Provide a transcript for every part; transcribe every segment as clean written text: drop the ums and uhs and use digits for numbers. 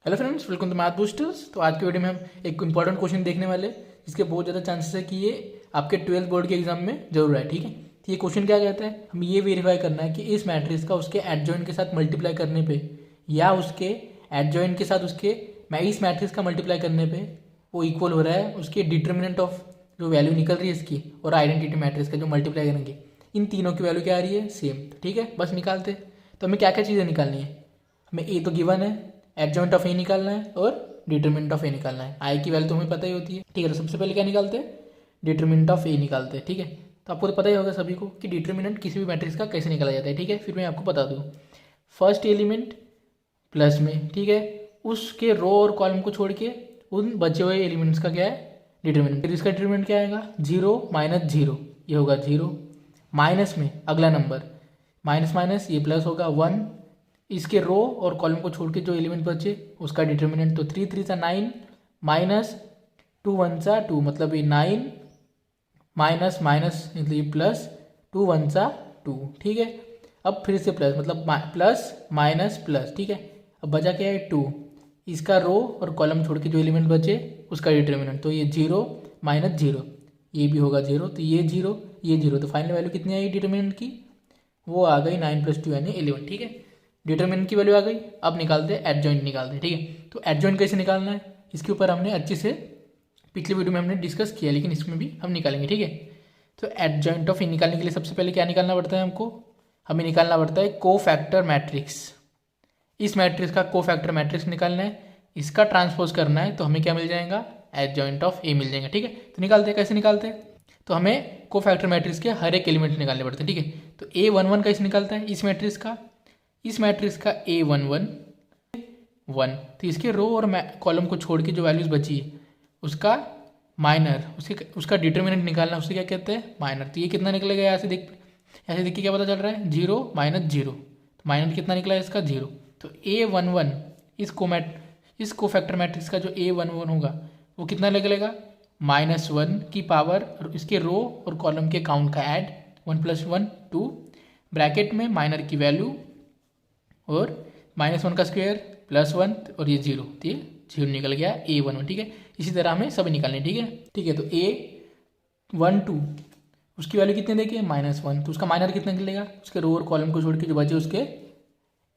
Hello friends, welcome to math boosters. तो आज के वीडियो में हम एक इंपॉर्टेंट क्वेश्चन देखने वाले जिसके बहुत ज़्यादा चांसेस है कि ये आपके 12th बोर्ड के एग्जाम में जरूर है। ठीक है, तो ये क्वेश्चन क्या कहता है, हम ये वेरीफाई करना है कि इस मैट्रिक्स का उसके एडजॉइंट के साथ मल्टीप्लाई करने पे या उसके एडजॉइंट के साथ उसके इस मैट्रिक्स का मल्टीप्लाई करने पे वो इक्वल हो रहा है उसके डिटर्मिनेंट ऑफ जो वैल्यू निकल रही है इसकी और आइडेंटिटी मैट्रिक्स का जो मल्टीप्लाई करेंगे, इन तीनों की वैल्यू क्या आ रही है, सेम। ठीक है, बस निकालते। तो हमें क्या क्या चीज़ें निकालनी है, हमें ए तो गिवन है, एडजॉइंट ऑफ ए निकालना है और डिटरमिनेंट ऑफ ए निकालना है। आई की वैल्यू तो हमें पता ही होती है। ठीक है, तो सबसे पहले क्या निकालते हैं, डिटरमिनेंट ऑफ ए निकालते हैं। ठीक है, तो आपको तो पता ही होगा सभी को कि डिटरमिनेंट किसी भी मैट्रिक्स का कैसे निकाला जाता है। ठीक है, फिर मैं आपको बता दूँ। फर्स्ट एलिमेंट प्लस में, ठीक है, उसके रो और कॉलम को छोड़ के उन बचे हुए एलिमेंट्स का क्या है, डिटरमिनेंट। फिर इसका डिटरमिनेंट क्या आएगा, 0 - 0, ये होगा 0। माइनस में अगला नंबर, माइनस माइनस ये प्लस होगा 1। इसके रो और कॉलम को छोड़ के जो एलिमेंट बचे उसका डिटर्मिनेंट, तो 3 3 9 माइनस 2 1 2, मतलब ये 9 माइनस माइनस मतलब ये प्लस 2 1 2। ठीक है, अब फिर से प्लस मतलब प्लस माइनस प्लस। ठीक है, अब बचा क्या है, 2। इसका रो और कॉलम छोड़ के जो एलिमेंट बचे उसका डिटर्मिनेंट, तो ये 0 - 0, ये भी होगा 0, तो ये 0 ये 0, तो फाइनल वैल्यू कितनी आई डिटर्मिनेंट की, वो आ गई 9 + 2 यानी 11। ठीक है, डिटरमिनेंट की वैल्यू आ गई। अब निकालते हैं एडजॉइंट निकालते हैं। ठीक है, तो एडजॉइंट कैसे निकालना है इसके ऊपर हमने अच्छे से पिछले वीडियो में हमने डिस्कस किया, लेकिन इसमें भी हम निकालेंगे। ठीक है, तो एडजॉइंट ऑफ ए निकालने के लिए सबसे पहले क्या निकालना पड़ता है हमको, हमें निकालना पड़ता है कोफैक्टर मैट्रिक्स। इस मैट्रिक्स का कोफैक्टर मैट्रिक्स निकालना है, इसका ट्रांसपोज करना है, तो हमें क्या मिल जाएगा, एडजॉइंट ऑफ ए मिल जाएगा। ठीक है, तो निकालते हैं, कैसे निकालते हैं, तो हमें कोफैक्टर मैट्रिक्स के हर एक एलिमेंट निकालने पड़ते हैं। ठीक है, तो A11 कैसे निकालता है इस मैट्रिक्स का, A11 1, तो इसके रो और कॉलम को छोड़ के जो वैल्यूज बची है उसका माइनर, उसका डिटर्मिनेंट निकालना, उससे क्या कहते हैं, माइनर। तो ये कितना निकलेगा, यहाँ से देख के क्या पता चल रहा है, 0 - 0, तो माइनर कितना निकला है इसका, 0। तो A11 इस कोफैक्टर मैट्रिक्स का जो A11 होगा वो कितना निकलेगा, -1 की पावर और इसके रो और कॉलम के काउंट का ऐड, 1 + 1 2, ब्रैकेट में माइनर की वैल्यू और -1 का स्क्वायर +1 और ये 0, तो ये 0 निकल गया A11। ठीक है, इसी तरह हमें सभी निकालने। ठीक है, ठीक है, तो A12 उसकी वैल्यू कितने देखिए, -1, तो उसका माइनर कितना निकलेगा, उसके रो और कॉलम को छोड़ के जो बचे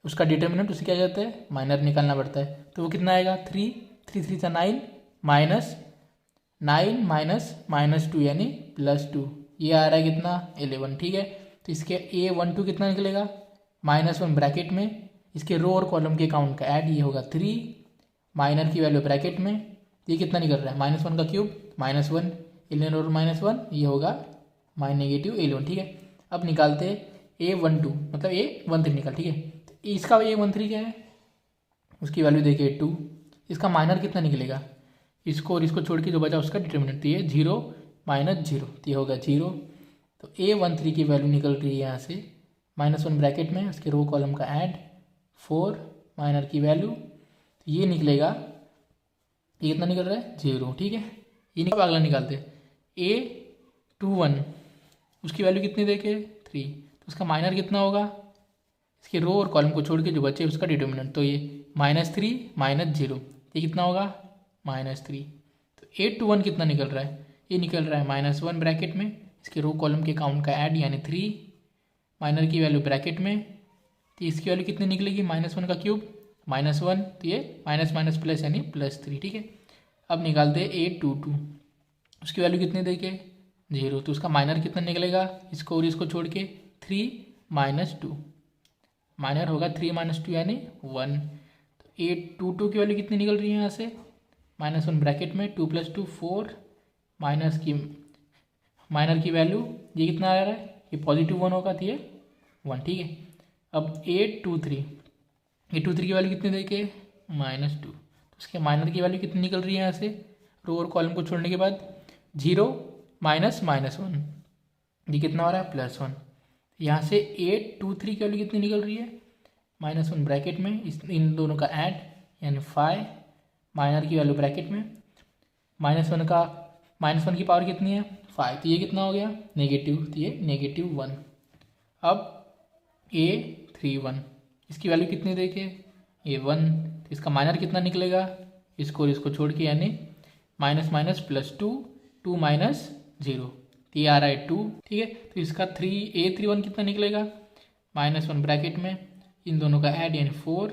उसका डिटर्मिनेंट, उसे क्या कहते हैं, माइनर निकालना पड़ता है। तो वो कितना आएगा, 3 3 3 9 माइनस 9 माइनस -2 यानी +2, ये आ रहा है कितना, 11। ठीक है, तो इसके A12 कितना निकलेगा, -1 ब्रैकेट में, इसके रो और कॉलम के काउंट का ऐड, ये होगा 3, माइनर की वैल्यू ब्रैकेट में, ये कितना निकल रहा है, -1 का क्यूब -1, 11 और -1 ये होगा -11। ठीक है, अब निकालते A12 मतलब A13 निकाल। ठीक है, तो इसका A13 क्या है, उसकी वैल्यू देखिए 2, इसका माइनर कितना निकलेगा, इसको और इसको छोड़ के जो बचा उसका डिटर्मिनेंट, तो ये 0 - 0, तो ये होगा 0। तो A13 की वैल्यू निकल रही है यहाँ से, -1 ब्रैकेट में, उसके रो कॉलम का ऐड 4, माइनर की वैल्यू, तो ये निकलेगा, ये कितना निकल रहा है, 0। ठीक है, ये अगला निकालते हैं A21, उसकी वैल्यू कितनी देखे, 3, तो उसका माइनर कितना होगा, इसके रो और कॉलम को छोड़ के जो बचे उसका डिटर्मिनेंट, तो ये -3 - 0, ये कितना होगा, -3। तो A21 कितना निकल रहा है, ये निकल रहा है -1 ब्रैकेट में, इसके रो कॉलम के काउंट का ऐड यानी 3, माइनर की वैल्यू ब्रैकेट में, तो इसकी वैल्यू कितनी निकलेगी, -1 का क्यूब -1, तो ये माइनस माइनस प्लस यानी +3। ठीक है, अब निकालते हैं A22, उसकी वैल्यू कितनी देखे, 0, तो उसका माइनर कितना निकलेगा, इसको और इसको छोड़ के 3 - 2, माइनर होगा 3 - 2 यानी 1। तो A22 की वैल्यू कितनी निकल रही है यहाँ से, -1 ब्रैकेट में, 2 + 2 4, माइनर की वैल्यू ये कितना आ रहा है, ये +1 होगा, तो ये 1। ठीक है, अब A23 की वैल्यू कितनी देखे, -2, तो उसके माइनर की वैल्यू कितनी निकल रही है यहाँ से, रो और कॉलम को छोड़ने के बाद 0 - -1, ये कितना हो रहा है, +1। यहाँ से A23 की वैल्यू कितनी निकल रही है, -1 ब्रैकेट में, इन दोनों का ऐड यानी 5, माइनर की वैल्यू ब्रैकेट में, -1 की पावर कितनी है, 5, तो ये कितना हो गया, नेगेटिव, तो ये -1। अब A31 इसकी वैल्यू कितनी देखे, ये 1, इसका माइनर कितना निकलेगा, इसको और इसको छोड़ के, यानी माइनस माइनस प्लस 2, 2 माइनस 0, तो ये आ रहा है 2। ठीक है, तो इसका 3a31 कितना निकलेगा, -1 ब्रैकेट में इन दोनों का ऐड यानी 4,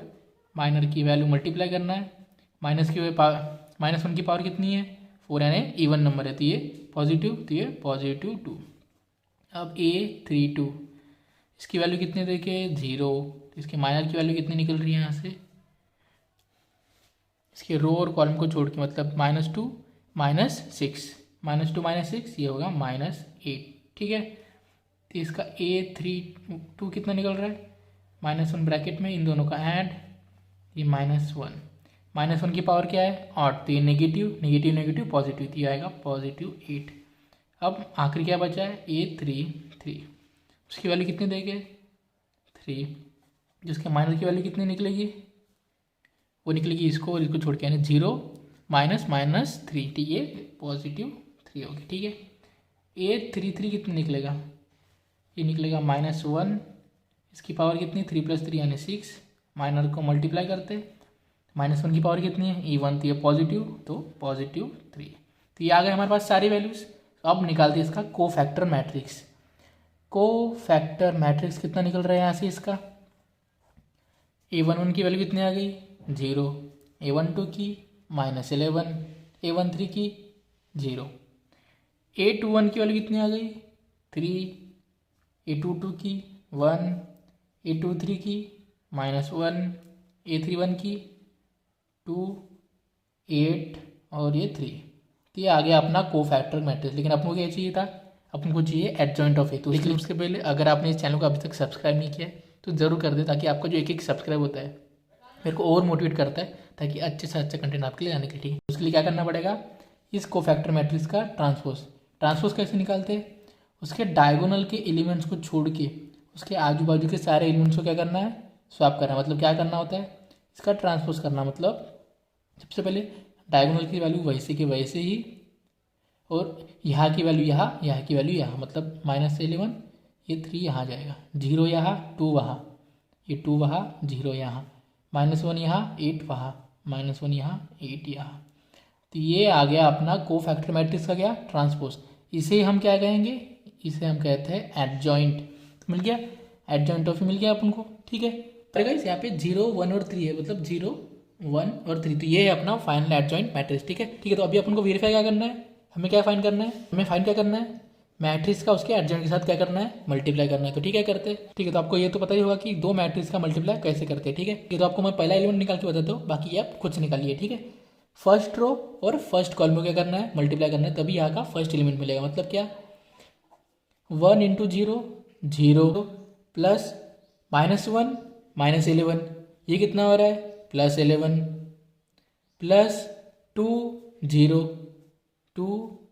माइनर की वैल्यू मल्टीप्लाई करना है, -1 की पावर कितनी है 4, यानी इवन नंबर है, तो ये पॉजिटिव, तो ये पॉजिटिव 2। अब a32 इसकी वैल्यू कितनी देखिए 0, तो इसके माइनर की वैल्यू कितनी निकल रही है यहाँ से, इसके रो और कॉलम को छोड़ के, मतलब -2 -6, -2 -6 ये होगा -8। ठीक है, तो इसका a32 कितना निकल रहा है, -1 ब्रैकेट में इन दोनों का ऐड, ये -1 की पावर क्या है 8, तो ये नेगेटिव नेगेटिव नेगेटिव पॉजिटिव, तो ये आएगा +8। अब आखिरी क्या बचा है a33, उसकी वैल्यू कितनी देंगे 3, जिसके माइनर की वैल्यू कितनी निकलेगी, वो निकलेगी इसको और इसको छोड़ के, यानी 0 -3, तो ये +3 होगी। ठीक है, a33 कितनी निकलेगा, ये निकलेगा -1, इसकी पावर कितनी 3 + 3 यानी 6, माइनर को मल्टीप्लाई करते, -1 की पावर कितनी है e1, तो ये पॉजिटिव, तो +3। तो ये आ गए हमारे पास सारी वैल्यूज़। अब निकालते हैं इसका कोफैक्टर मैट्रिक्स। कोफैक्टर मैट्रिक्स कितना निकल रहा है यहाँ से इसका, a11 की वैल्यू कितनी आ गई 0, a12 की -11, a13 की 0, a21 की वैल्यू कितनी आ गई 3, a22 की 1, a23 की -1, a31 की 2, 8 और ये 3। तो ये आ गया अपना कोफैक्टर मैट्रिक्स। लेकिन अपन को क्या चाहिए था, अपन को चाहिए एडजॉइंट ऑफ ए। तो लेकिन उसके पहले अगर आपने इस चैनल को अभी तक सब्सक्राइब नहीं किया है तो ज़रूर कर दे, ताकि आपका जो एक सब्सक्राइब होता है मेरे को और मोटिवेट करता है, ताकि अच्छे से अच्छा कंटेंट आपके लिए आने के लिए। ठीक है, उसके लिए क्या करना पड़ेगा, इस कोफैक्टर मैट्रिक्स का ट्रांसपोज कैसे निकालते हैं, उसके डायगोनल के एलिमेंट्स को छोड़ के उसके आजू बाजू के सारे एलिमेंट्स को क्या करना है, स्वैप करना है। मतलब क्या करना होता है, इसका ट्रांसपोज करना, मतलब सबसे पहले डायगोनल की वैल्यू वैसे की वैसे ही, और यहाँ की वैल्यू यहाँ, यहाँ की वैल्यू यहाँ, मतलब -11 ये 3 यहाँ जाएगा, 0 यहाँ 2 वहाँ, ये 2 वहाँ 0 यहाँ, -1 यहाँ 8 वहाँ, -1 यहाँ 8 यहाँ। तो ये आ गया अपना कोफैक्टर मैट्रिक्स का क्या ट्रांसपोज। इसे हम क्या कहेंगे, इसे हम कहते हैं एडजॉइंट। तो मिल गया, एडजॉइंट ऑफ मिल गया अपन को। ठीक है, पर गाइस यहाँ पे 0 1 और 3 है, मतलब 0 1 और 3, तो ये है अपना फाइनल एडजॉइंट मैट्रिक्स। ठीक है, तो अभी अपन को वेरीफाई क्या करना है, हमें क्या फाइंड करना है, हमें फाइंड क्या करना है, मैट्रिक्स का उसके एडजॉइंट के साथ क्या करना है, मल्टीप्लाई करना है। तो ठीक है करते हैं। ठीक है, तो आपको ये तो पता ही होगा कि दो मैट्रिक्स का मल्टीप्लाई कैसे करते हैं। ठीक है, ये तो आपको मैं पहला एलिमेंट निकाल के बताता हूँ, बाकी आप खुद से निकालिए। ठीक है, फर्स्ट रो और फर्स्ट कॉलम में क्या करना है, मल्टीप्लाई करना है, तभी यहाँ का फर्स्ट एलिमेंट मिलेगा। मतलब क्या, 1 × 0 0 प्लस -1 -11, ये कितना हो रहा है +11, प्लस 2 0 2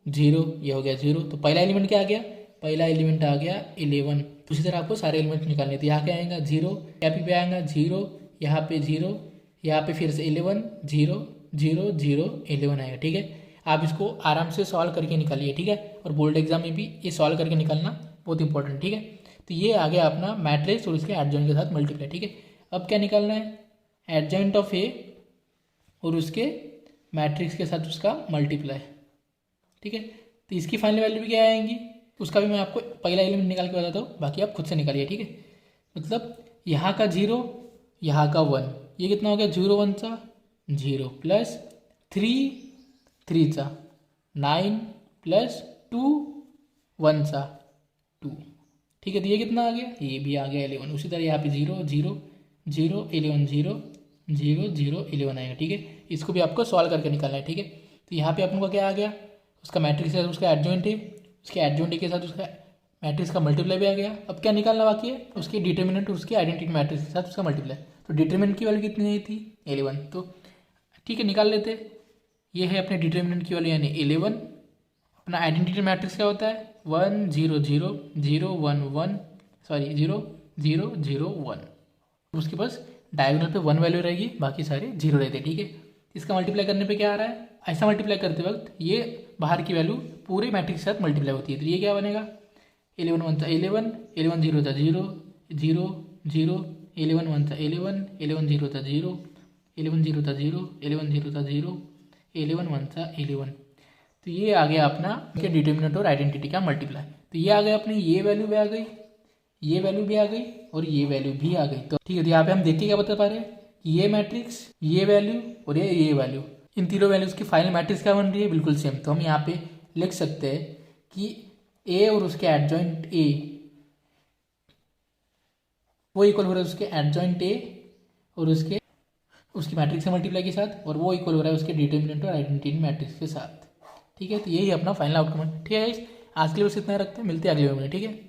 0, ये हो गया 0। तो पहला एलिमेंट क्या आ गया, पहला एलिमेंट आ गया 11। उसी तरह आपको सारे एलिमेंट निकालने, तो यहाँ क्या आएगा 0, यहाँ पे आएगा 0, यहाँ पे 0, यहाँ पे फिर से 11 0 0 0 11 आएगा। ठीक है, आप इसको आराम से सॉल्व करके निकालिए। ठीक है, और बोर्ड एग्जाम में भी ये सॉल्व करके निकालना बहुत इंपॉर्टेंट। ठीक है, तो ये आ गया अपना मैट्रिक्स और इसके एडजॉइंट के साथ मल्टीप्लाई। ठीक है, अब क्या निकालना है, एडजॉइंट ऑफ ए और उसके मैट्रिक्स के साथ उसका मल्टीप्लाई। ठीक है, तो इसकी फाइनल वैल्यू भी क्या आएंगी, उसका भी मैं आपको पहला एलिमेंट निकाल के बताता हूँ, बाकी आप खुद से निकालिए। ठीक है, मतलब यहाँ का 0 यहाँ का 1, ये कितना हो गया 0 1 सा 0 प्लस 3 3 सा 9 प्लस 2 1 सा 2। ठीक है, तो ये कितना आ गया, ये भी आ गया 11। उसी तरह यहाँ पे 0 0 0 11 0 0 0 11 आएगा। ठीक है, इसको भी आपको सॉल्व करके निकालना है। ठीक है, तो यहाँ पे अपन को क्या आ गया, उसका मैट्रिक्स के साथ उसका एडजॉइंट है, उसके एडजॉइंट के साथ उसका मैट्रिक्स का मल्टीप्लाई भी आ गया। अब क्या निकालना बाकी है, उसके डिटर्मिनेंट और उसके आइडेंटिटी मैट्रिक्स के साथ उसका मल्टीप्लाई। तो डिटर्मिनेंट की वैल्यू कितनी आई थी 11, तो ठीक है निकाल लेते। ये है अपने डिटर्मिनेंट की वैल्यू यानी 11। अपना आइडेंटिटी मैट्रिक्स क्या होता है 1 0 0 0 1 1 सॉरी 0 0 0 1। उसके पास डायगोनल पे 1 वैल्यू रहेगी, बाकी सारे 0 रहते हैं। ठीक है, इसका मल्टीप्लाई करने पे क्या आ रहा है, ऐसा मल्टीप्लाई करते वक्त ये बाहर की वैल्यू पूरे मैट्रिक्स के साथ मल्टीप्लाई होती है। तो ये क्या बनेगा 11 1 सा 11 11 0 सा 0 0 0 11 1 सा 11 11 0 सा 0 11 0 था 0, 11 0 था 0, 11 1 था 11। तो ये आ गया अपना के डिटर्मिनेंट और आइडेंटिटी का मल्टीप्लाई। तो ये आ गया अपनी ये वैल्यू भी आ गई, ये वैल्यू भी आ गई और ये वैल्यू भी आ गई। तो ठीक है, तो यहाँ पे हम देख के क्या बता पा रहे हैं कि ये मैट्रिक्स, ये वैल्यू और ये वैल्यू, इन तीनों वैल्यूज की फाइनल मैट्रिक्स क्या बन रही है, बिल्कुल सेम। तो हम यहाँ पे लिख सकते हैं कि ए और उसके एडजॉइंट ए वो इक्वल हो रहा है उसके एडजॉइंट ए और उसकी मैट्रिक्स से मल्टीप्लाई के साथ, और वो इक्वल हो रहा है उसके डिटर्मिनेंट और आइडेंटिटी मैट्रिक्स के साथ। ठीक है, तो यही अपना फाइनल आउटकम है। ठीक है गाइस, आज के लिए बस इतना रखते हैं, मिलते हैं अगले वीडियो में। ठीक है।